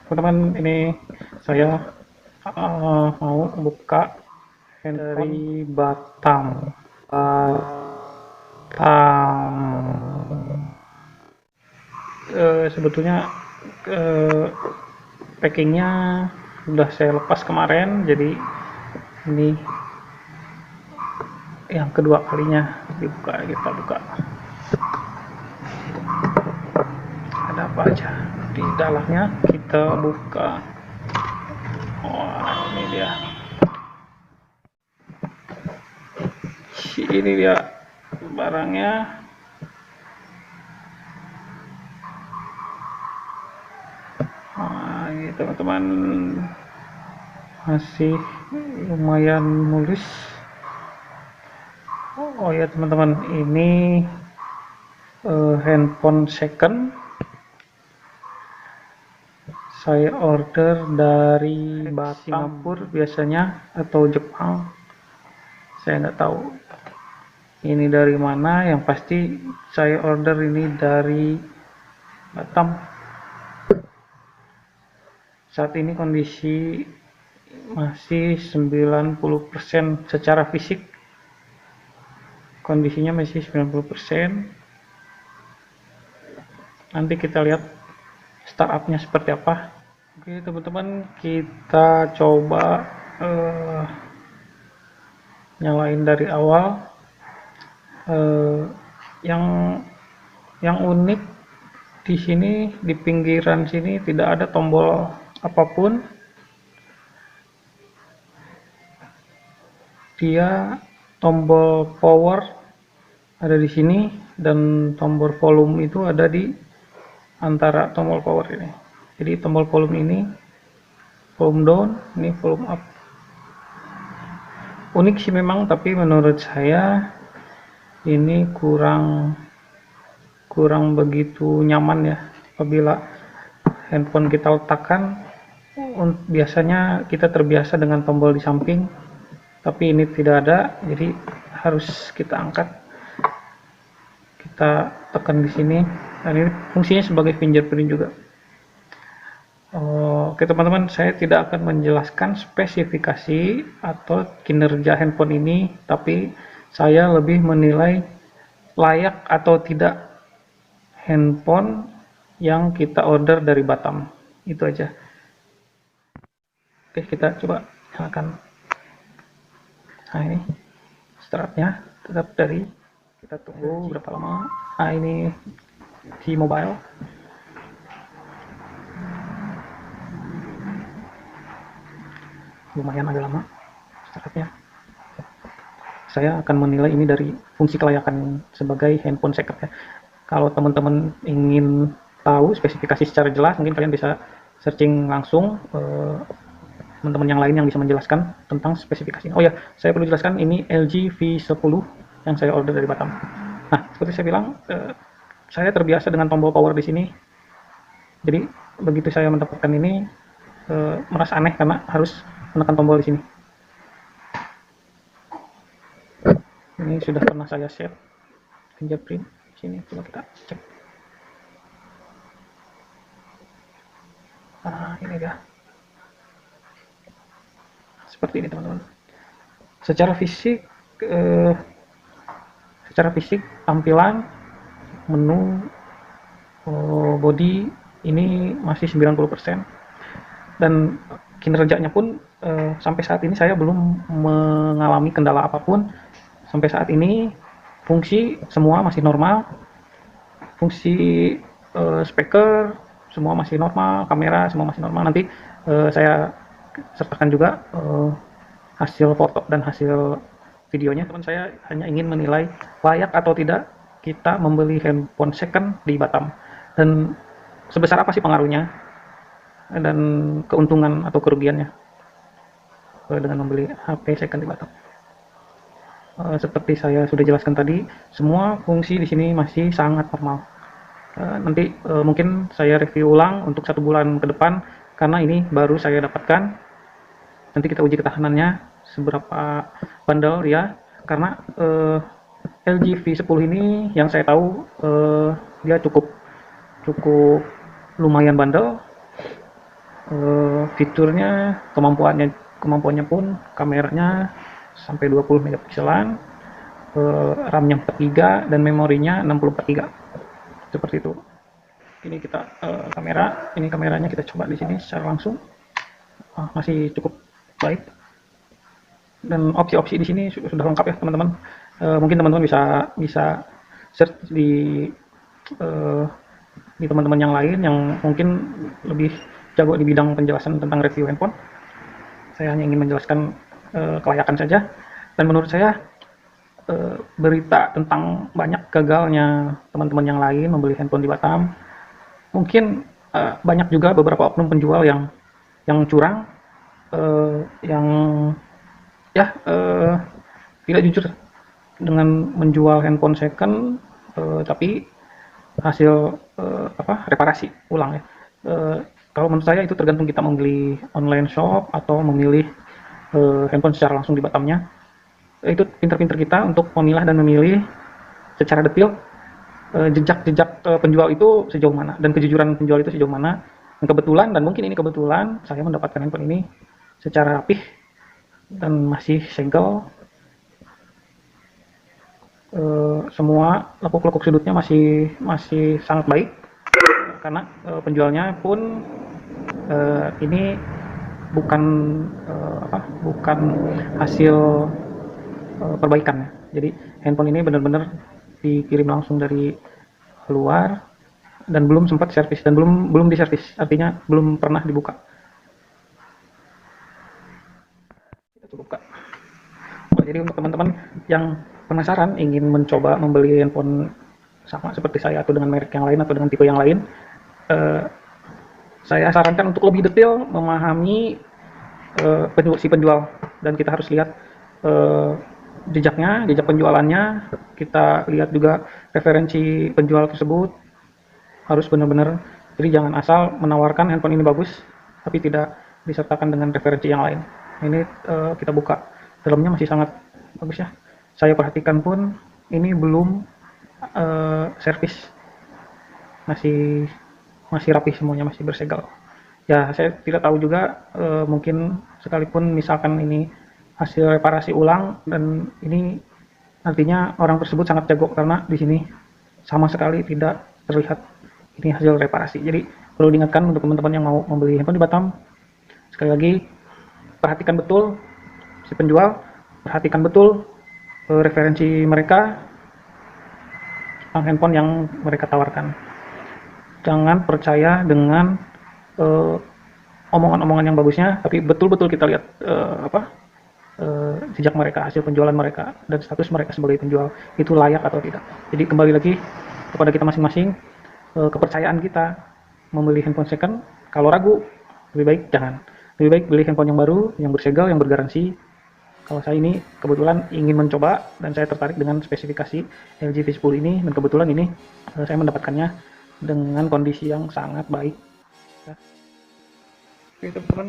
Teman-teman, ini saya mau buka handphone dari Batam. Sebetulnya eh, packingnya sudah saya lepas kemarin, jadi ini yang kedua kalinya dibuka. Kita buka, ada apa aja di dalamnya, kita buka. Wah, ini dia barangnya. Nah, ini teman-teman, masih lumayan mulus. Oh ya teman-teman, ini handphone second. Saya order dari Batam, Singapura biasanya, atau Jepang. Saya nggak tahu ini dari mana. Yang pasti saya order ini dari Batam. Saat ini kondisi masih 90% secara fisik. Kondisinya masih 90%. Nanti kita lihat startupnya seperti apa. Oke teman-teman, kita coba nyalain dari awal. Yang unik di sini, di pinggiran sini tidak ada tombol apapun. Dia tombol power ada di sini, dan tombol volume itu ada di antara tombol power ini. Jadi tombol volume ini volume down, ini volume up. Unik sih memang, tapi menurut saya ini kurang begitu nyaman ya. Apabila handphone kita letakkan, biasanya kita terbiasa dengan tombol di samping, tapi ini tidak ada, jadi harus kita angkat, kita tekan di sini. Dan ini fungsinya sebagai fingerprint juga. Oke teman-teman, saya tidak akan menjelaskan spesifikasi atau kinerja handphone ini, tapi saya lebih menilai layak atau tidak handphone yang kita order dari Batam. Itu aja. Oke, kita coba nyalakan. Nah, ini startnya tetap dari, kita tunggu berapa lama. Nah, ini T-Mobile. Lumayan agak lama startnya. Saya akan menilai ini dari fungsi kelayakan sebagai handphone second ya. Kalau teman-teman ingin tahu spesifikasi secara jelas, mungkin kalian bisa searching langsung teman-teman yang lain yang bisa menjelaskan tentang spesifikasi. Oh ya, saya perlu jelaskan, ini LG V10 yang saya order dari Batam. Nah, seperti saya bilang, saya terbiasa dengan tombol power di sini. Jadi begitu saya mendapatkan ini, merasa aneh karena harus menekan tombol di sini. Ini sudah pernah saya set fingerprint sini, coba kita cek. Nah, ini dia. Seperti ini teman-teman. Secara fisik tampilan menu, body ini masih 90%, dan kinerjanya pun sampai saat ini saya belum mengalami kendala apapun. Sampai saat ini fungsi semua masih normal, fungsi speaker semua masih normal, kamera semua masih normal. Nanti saya sertakan juga hasil foto dan hasil videonya. Teman saya hanya ingin menilai layak atau tidak kita membeli handphone second di Batam, dan sebesar apa sih pengaruhnya dan keuntungan atau kerugiannya dengan membeli HP second di Batam. Seperti saya sudah jelaskan tadi, semua fungsi di sini masih sangat normal. Nanti mungkin saya review ulang untuk 1 bulan ke depan, karena ini baru saya dapatkan. Nanti kita uji ketahanannya seberapa bandel ya, karena LG V10 ini yang saya tahu dia cukup lumayan bandel. Fiturnya, kemampuannya pun kameranya sampai 20 megapikselan, RAM-nya 4 GB dan memorinya 64 GB, seperti itu. Ini kita ini kameranya kita coba di sini secara langsung. Masih cukup baik, dan opsi-opsi di sini sudah lengkap ya teman-teman. Mungkin teman-teman bisa bisa search eh, di teman-teman yang lain yang mungkin lebih jago di bidang penjelasan tentang review handphone. Saya hanya ingin menjelaskan kelayakan saja. Dan menurut saya berita tentang banyak gagalnya teman-teman yang lain membeli handphone di Batam, mungkin banyak juga beberapa oknum penjual yang curang, yang ya tidak jujur dengan menjual handphone second, tapi hasil reparasi ulang ya. Kalau menurut saya itu tergantung kita membeli online shop atau memilih handphone secara langsung di Batamnya. Itu pinter-pinter kita untuk memilah dan memilih secara detail jejak-jejak penjual itu sejauh mana dan kejujuran penjual itu sejauh mana. Dan kebetulan, dan mungkin ini kebetulan, saya mendapatkan handphone ini secara rapih dan masih segel. Semua lekuk-lekuk sudutnya masih sangat baik, karena penjualnya pun ini bukan bukan hasil perbaikan ya. Jadi handphone ini benar-benar dikirim langsung dari luar dan belum sempat servis dan belum diservis, artinya belum pernah dibuka. Kita buka. Jadi untuk teman-teman yang penasaran ingin mencoba membeli handphone sama seperti saya atau dengan merek yang lain atau dengan tipe yang lain, saya sarankan untuk lebih detail memahami si penjual, dan kita harus lihat jejak penjualannya. Kita lihat juga referensi penjual tersebut, harus benar-benar. Jadi jangan asal menawarkan handphone ini bagus tapi tidak disertakan dengan referensi yang lain. Ini kita buka, dalamnya masih sangat bagus ya. Saya perhatikan pun ini belum servis, masih rapi semuanya, masih bersegel. Ya saya tidak tahu juga, mungkin sekalipun misalkan ini hasil reparasi ulang, dan ini artinya orang tersebut sangat jago karena di sini sama sekali tidak terlihat ini hasil reparasi. Jadi perlu diingatkan untuk teman-teman yang mau membeli handphone di Batam, sekali lagi perhatikan betul si penjual, perhatikan betul referensi mereka tentang handphone yang mereka tawarkan. Jangan percaya dengan omongan-omongan yang bagusnya, tapi betul-betul kita lihat jejak mereka, hasil penjualan mereka, dan status mereka sebagai penjual itu layak atau tidak. Jadi kembali lagi kepada kita masing-masing, kepercayaan kita membeli handphone second. Kalau ragu, lebih baik jangan. Lebih baik beli handphone yang baru, yang bersegel, yang bergaransi. Kalau saya ini kebetulan ingin mencoba dan saya tertarik dengan spesifikasi LG V10 ini, dan kebetulan ini saya mendapatkannya dengan kondisi yang sangat baik. Oke teman-teman,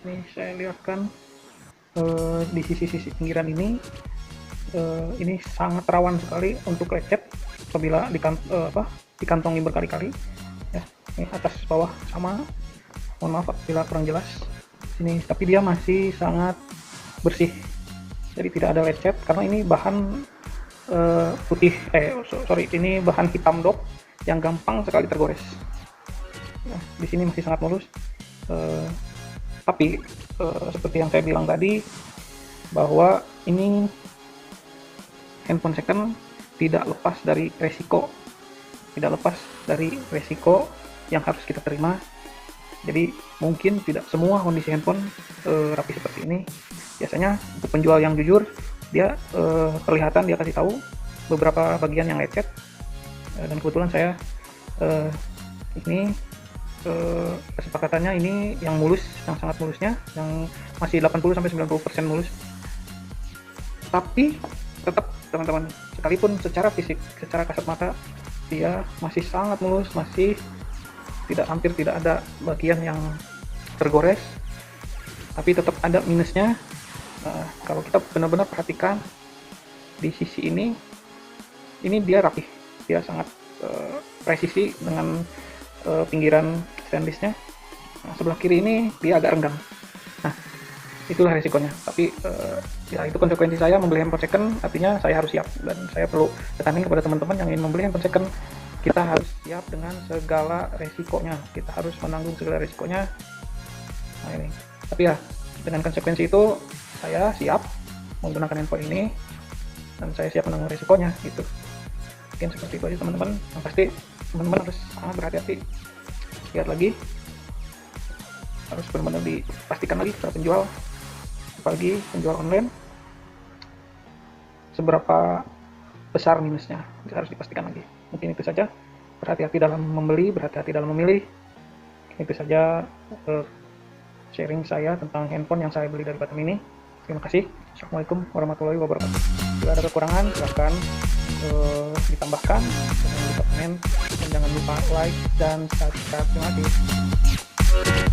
ini saya lihatkan di sisi-sisi pinggiran ini sangat rawan sekali untuk lecet apabila dikantongi berkali-kali. Ya, ini atas bawah sama. Mohon maaf apabila kurang jelas ini, tapi dia masih sangat bersih, jadi tidak ada lecet karena ini bahan ini bahan hitam dop yang gampang sekali tergores. Nah, di sini masih sangat mulus, tapi seperti yang saya bilang tadi, bahwa ini handphone second tidak lepas dari resiko yang harus kita terima. Jadi mungkin tidak semua kondisi handphone rapi seperti ini. Biasanya untuk penjual yang jujur, dia kelihatan, dia kasih tahu beberapa bagian yang lecet, dan kebetulan saya ini kesepakatannya ini yang mulus, yang sangat mulusnya, yang masih 80-90% mulus. Tapi tetap teman-teman, sekalipun secara fisik, secara kasat mata dia masih sangat mulus, masih hampir tidak ada bagian yang tergores, tapi tetap ada minusnya. Kalau kita benar-benar perhatikan di sisi ini dia rapih, dia sangat presisi dengan pinggiran stainlessnya. Nah, sebelah kiri ini dia agak renggang. Nah, itulah resikonya. Tapi ya itu konsekuensi saya membeli handphone second, artinya saya harus siap. Dan saya perlu tekanin kepada teman-teman yang ingin membeli handphone second, kita harus siap dengan segala resikonya. Kita harus menanggung segala resikonya. Nah ini. Tapi ya, dengan konsekuensi itu, saya siap menggunakan handphone ini, dan saya siap menanggung resikonya, gitu. Mungkin seperti itu aja teman-teman. Yang pasti, teman-teman harus sangat berhati-hati. Lihat lagi, harus benar-benar dipastikan lagi para penjual, apalagi penjual online, seberapa besar minusnya, harus dipastikan lagi. Mungkin itu saja, berhati-hati dalam membeli, berhati-hati dalam memilih. Itu saja sharing saya tentang handphone yang saya beli dari Batam ini. Terima kasih. Assalamualaikum warahmatullahi wabarakatuh. Jika ada kekurangan silahkan ditambahkan, jangan lupa komen, dan jangan lupa like dan subscribe. Terima kasih.